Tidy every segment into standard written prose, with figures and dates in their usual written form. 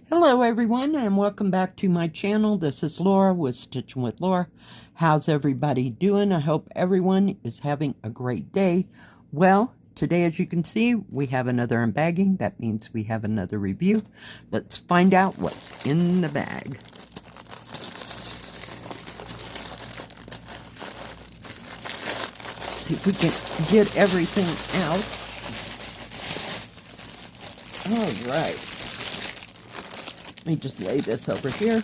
Hello everyone and welcome back to my channel. This is Laura with Stitching with Laura. How's everybody doing? I hope everyone is having a great day. Well, today as you can see we have another unbagging. That means we have another review. Let's find out what's in the bag. See if we can get everything out. All right. Let me just lay this over here.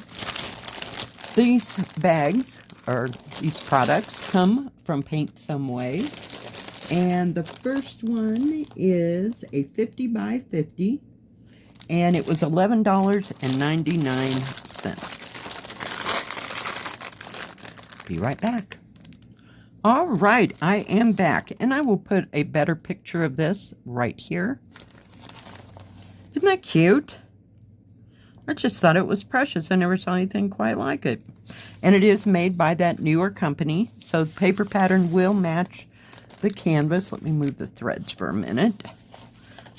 These bags, or these products, come from PaintSomeWay. And the first one is a 50 by 50. And it was $11.99. Be right back. All right, I am back. And I will put a better picture of this right here. Isn't that cute? I just thought it was precious. I never saw anything quite like it. And it is made by that newer company. So the paper pattern will match the canvas. Let me move the threads for a minute.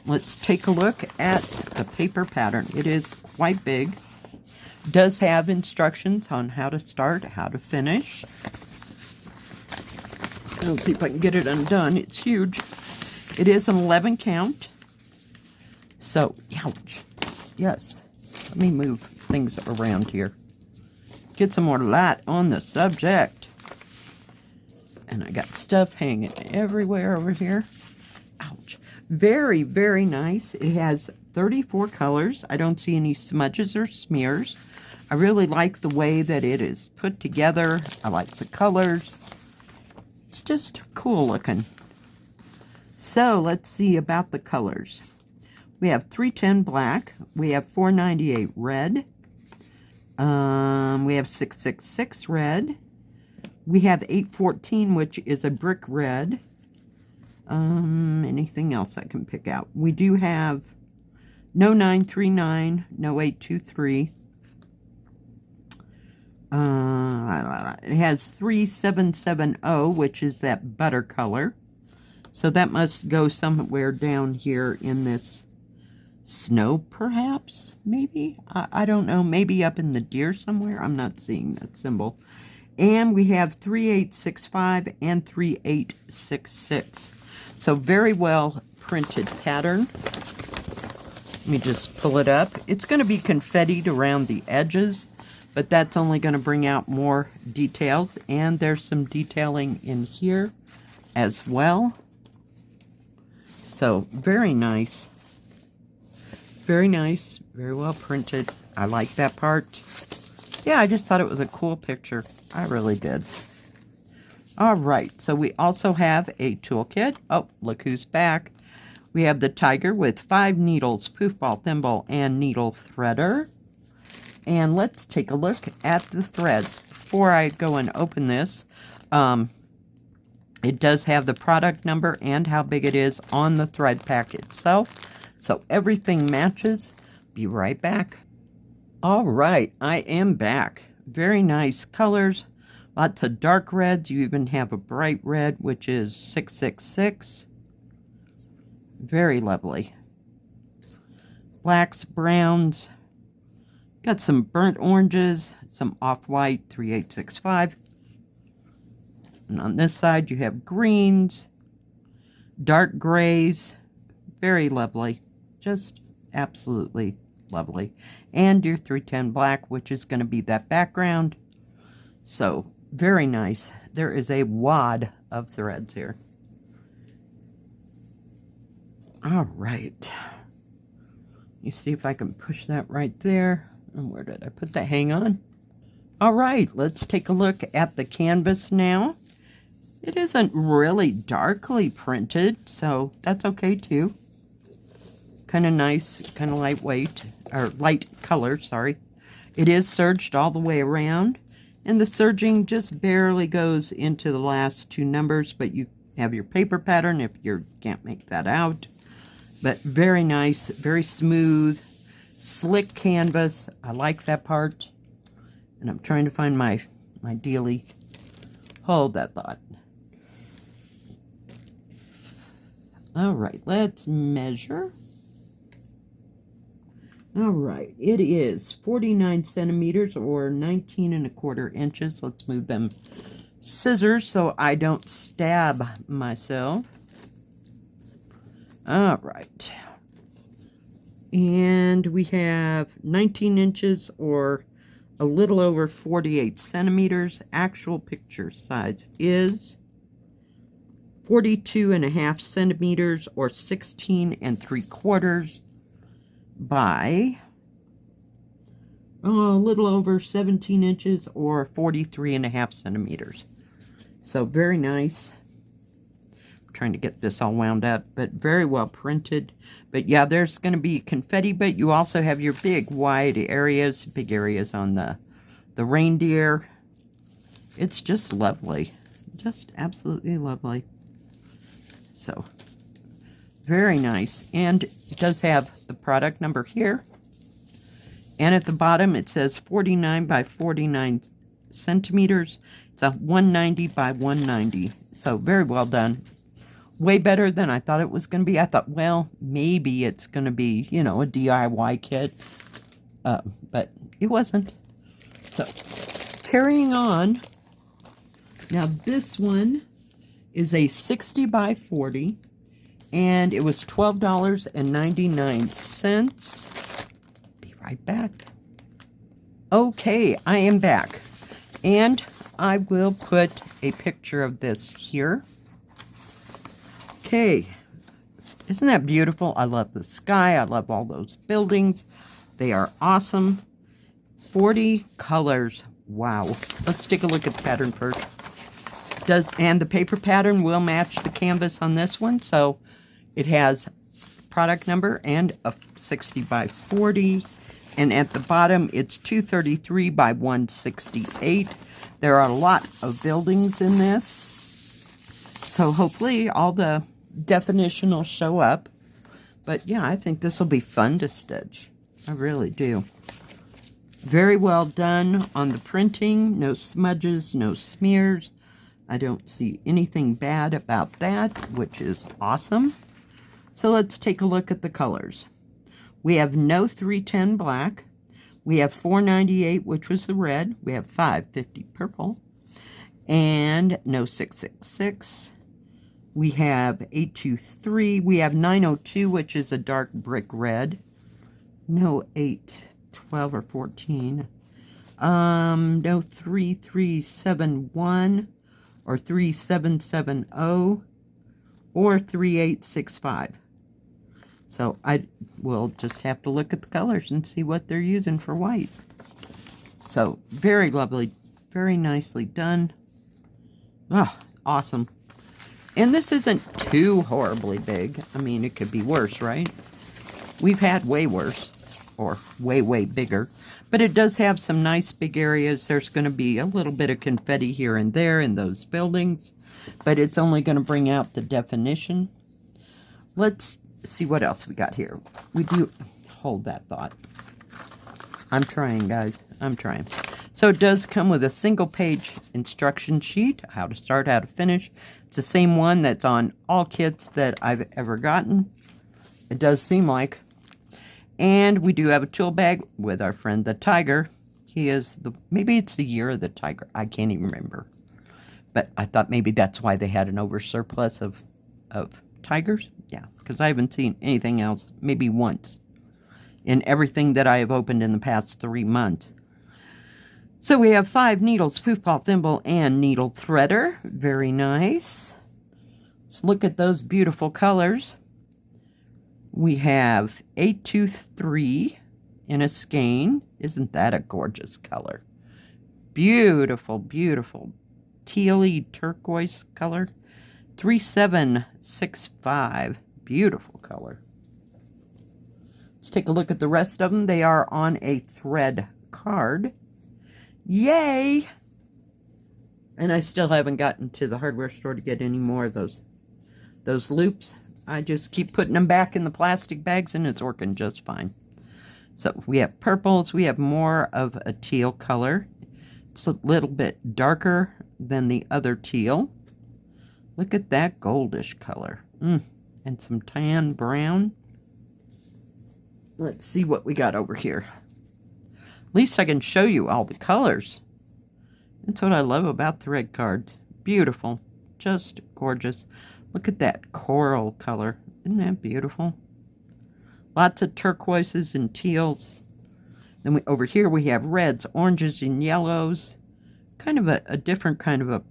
Let's take a look at the paper pattern. It is quite big. It does have instructions on how to start, how to finish. Let's see if I can get it undone. It's huge. It is an 11 count. So, ouch. Yes. Let me move things around here. Get some more light on the subject. And I got stuff hanging everywhere over here. Ouch. Very, very nice. It has 34 colors. I don't see any smudges or smears. I really like the way that it is put together. I like the colors. It's just cool looking. So let's see about the colors. We have 310 black. We have 498 red. We have 666 red. We have 814, which is a brick red. Anything else I can pick out? We do have no 939, no 823. It has 3770, which is that butter color. So that must go somewhere down here in this snow, perhaps, maybe? I don't know. Maybe up in the deer somewhere. I'm not seeing that symbol. And we have 3865 and 3866. So very well printed pattern. Let me just pull it up. It's going to be confettied around the edges, but that's only going to bring out more details. And there's some detailing in here as well. So very nice. Very nice, very well printed. I like that part. Yeah, I just thought it was a cool picture. I really did. All right, so we also have a toolkit. Oh, look who's back. We have the tiger with 5 needles, poof ball, thimble, and needle threader. And let's take a look at the threads. Before I go and open this, it does have the product number and how big it is on the thread pack itself. So everything matches. Be right back. All right, I am back. Very nice colors. Lots of dark reds. You even have a bright red, which is 666. Very lovely. Blacks, browns. Got some burnt oranges, some off-white, 3865. And on this side, you have greens, dark grays. Very lovely. Just absolutely lovely. And your 310 black, which is going to be that background. So, very nice. There is a wad of threads here. All right. You see if I can push that right there. And where did I put the hang on? All right, let's take a look at the canvas now. It isn't really darkly printed, so that's okay too. Kind of nice, kind of lightweight, or light color, sorry. It is serged all the way around, and the serging just barely goes into the last 2 numbers, but you have your paper pattern if you can't make that out. But very nice, very smooth, slick canvas. I like that part. And I'm trying to find my dealie. Hold that thought. All right, let's measure. All right, it is 49 centimeters or 19 1/4 inches. Let's move them scissors so I don't stab myself. All right. And we have 19 inches or a little over 48 centimeters. Actual picture size is 42 1/2 centimeters or 16 3/4 by a little over 17 inches or 43 1/2 centimeters. So very nice. I'm trying to get this all wound up, but very well printed. But yeah, there's going to be confetti, but you also have your big wide areas, big areas on the reindeer. It's just lovely. Just absolutely lovely. So very nice. And it does have the product number here. And at the bottom it says 49 by 49 centimeters. It's a 190 by 190. So very well done. Way better than I thought it was going to be. I thought, well, maybe it's going to be, you know, a DIY kit. But it wasn't. So, carrying on. Now, this one is a 60 by 40. And it was $12.99. Be right back. Okay, I am back. And I will put a picture of this here. Okay, isn't that beautiful? I love the sky. I love all those buildings. They are awesome. 40 colors. Wow. Let's take a look at the pattern first. And the paper pattern will match the canvas on this one. So it has product number and a 60 by 40. And at the bottom, it's 233 by 168. There are a lot of buildings in this. So hopefully all the definition will show up. But yeah, I think this will be fun to stitch. I really do. Very well done on the printing. No smudges, no smears. I don't see anything bad about that, which is awesome. So let's take a look at the colors. We have no 310 black. We have 498, which was the red. We have 550 purple. And no 666. We have 823. We have 902, which is a dark brick red. No 812 or 14. No 3371 or 3770 or 3865. So I will just have to look at the colors and see what they're using for white. So very lovely, very nicely done. Oh, awesome. And this isn't too horribly big. I mean, it could be worse, right? We've had way worse, or way, way bigger. But it does have some nice big areas. There's going to be a little bit of confetti here and there in those buildings. But it's only going to bring out the definition. Let's see what else we got here. We do hold that thought. I'm trying, guys. I'm trying. So it does come with a single page instruction sheet, how to start, how to finish. It's the same one that's on all kits that I've ever gotten. It does seem like. And we do have a tool bag with our friend the tiger. He is the, maybe it's the year of the tiger. I can't even remember. But I thought maybe that's why they had an oversurplus of tigers. Yeah, because I haven't seen anything else, maybe once, in everything that I have opened in the past 3 months. So we have 5 needles, foofball, thimble, and needle threader. Very nice. Let's look at those beautiful colors. We have 823 in a skein. Isn't that a gorgeous color? Beautiful, beautiful tealy turquoise color. 3765. Beautiful color. Let's take a look at the rest of them. They are on a thread card. Yay! And I still haven't gotten to the hardware store to get any more of those loops. I just keep putting them back in the plastic bags and it's working just fine. So we have purples. We have more of a teal color. It's a little bit darker than the other teal. Look at that goldish color. And some tan brown. let's see what we got over here. At least I can show you all the colors. That's what I love about thread cards. Beautiful. Just gorgeous. Look at that coral color. Isn't that beautiful? Lots of turquoises and teals. Then over here we have reds, oranges, and yellows. Kind of a different kind of a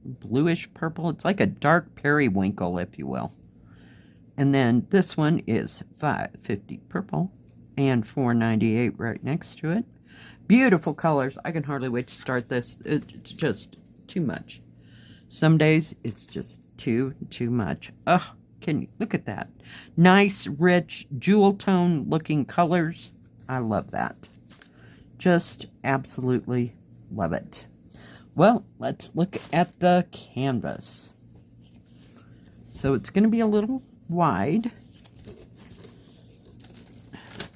bluish purple. It's like a dark periwinkle, if you will. And then this one is $5.50 purple and $4.98 right next to it. Beautiful colors. I can hardly wait to start this. It's just too much. Some days it's just too much. Ugh, can you look at that? Nice, rich, jewel tone looking colors. I love that. Just absolutely love it. Well, let's look at the canvas. So it's going to be a little wide.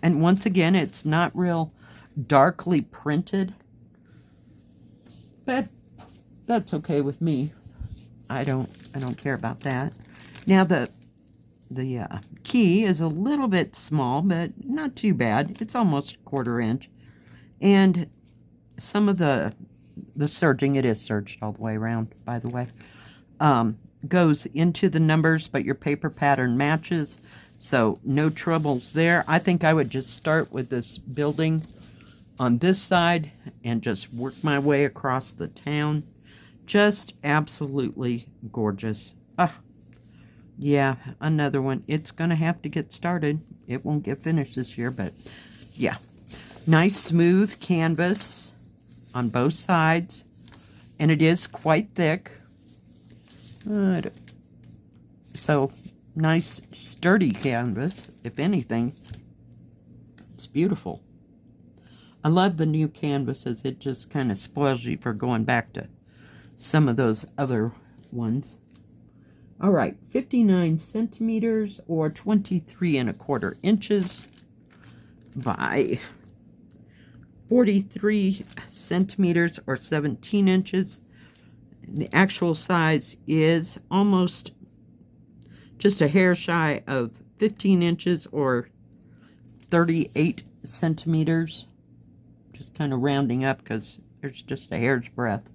And once again, it's not real darkly printed. But that's okay with me. I don't care about that. Now the key is a little bit small, but not too bad. It's almost 1/4 inch. And some of the serging, it is serged all the way around, by the way, goes into the numbers, but your paper pattern matches, so no troubles there. I think I would just start with this building on this side and just work my way across the town. Just absolutely gorgeous. Yeah, another one. It's gonna have to get started. It won't get finished this year, but yeah. Nice smooth canvas on both sides, and it is quite thick. So nice sturdy canvas, if anything. It's beautiful. I love the new canvases. It just kind of spoils you for going back to some of those other ones. All right, 59 centimeters or 23¼ inches by 43 centimeters or 17 inches. The actual size is almost just a hair shy of 15 inches or 38 centimeters. Just kind of rounding up because there's just a hair's breadth.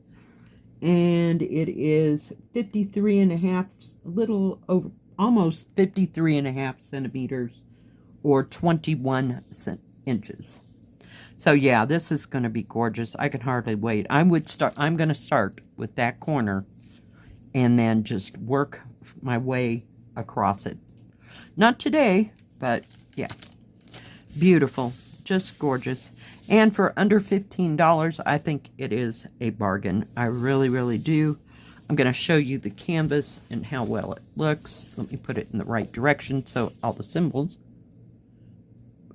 And it is 53.5, a little over, almost 53.5 centimeters or 21 inches. So yeah, this is going to be gorgeous. I can hardly wait. I'm going to start with that corner and then just work my way across it. Not today, but yeah. Beautiful. Just gorgeous. And for under $15, I think it is a bargain. I really, really do. I'm going to show you the canvas and how well it looks. Let me put it in the right direction so all the symbols,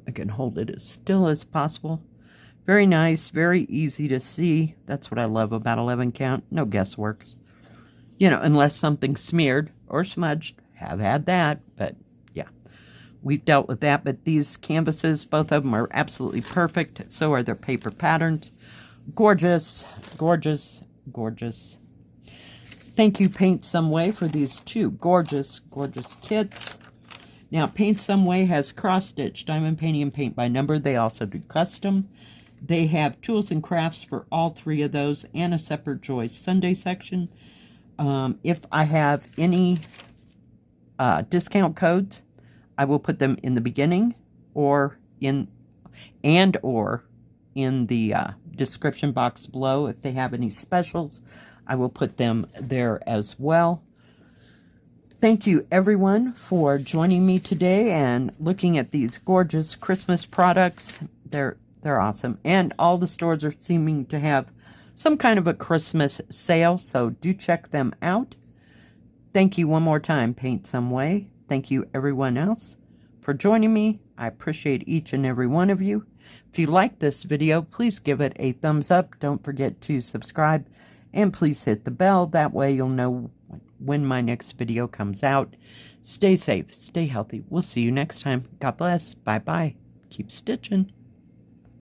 I can hold it as still as possible. Very nice, very easy to see. That's what I love about 11 count. No guesswork. You know, unless something's smeared or smudged. Have had that, but yeah. We've dealt with that, but these canvases, both of them are absolutely perfect. So are their paper patterns. Gorgeous, gorgeous, gorgeous. Thank you, PaintSomeWay, for these two gorgeous, gorgeous kits. Now, PaintSomeWay has cross-stitch, diamond painting, and paint by number. They also do custom. They have tools and crafts for all three of those and a separate Joy Sunday section. If I have any discount codes, I will put them in the beginning or in the description box below. If they have any specials, I will put them there as well. Thank you, everyone, for joining me today and looking at these gorgeous Christmas products. They're awesome. And all the stores are seeming to have some kind of a Christmas sale, so do check them out. Thank you one more time, PaintSomeWay. Thank you, everyone else, for joining me. I appreciate each and every one of you. If you like this video, please give it a thumbs up. Don't forget to subscribe, and please hit the bell. That way you'll know when my next video comes out. Stay safe, stay healthy. We'll see you next time. God bless. Bye-bye. Keep stitching.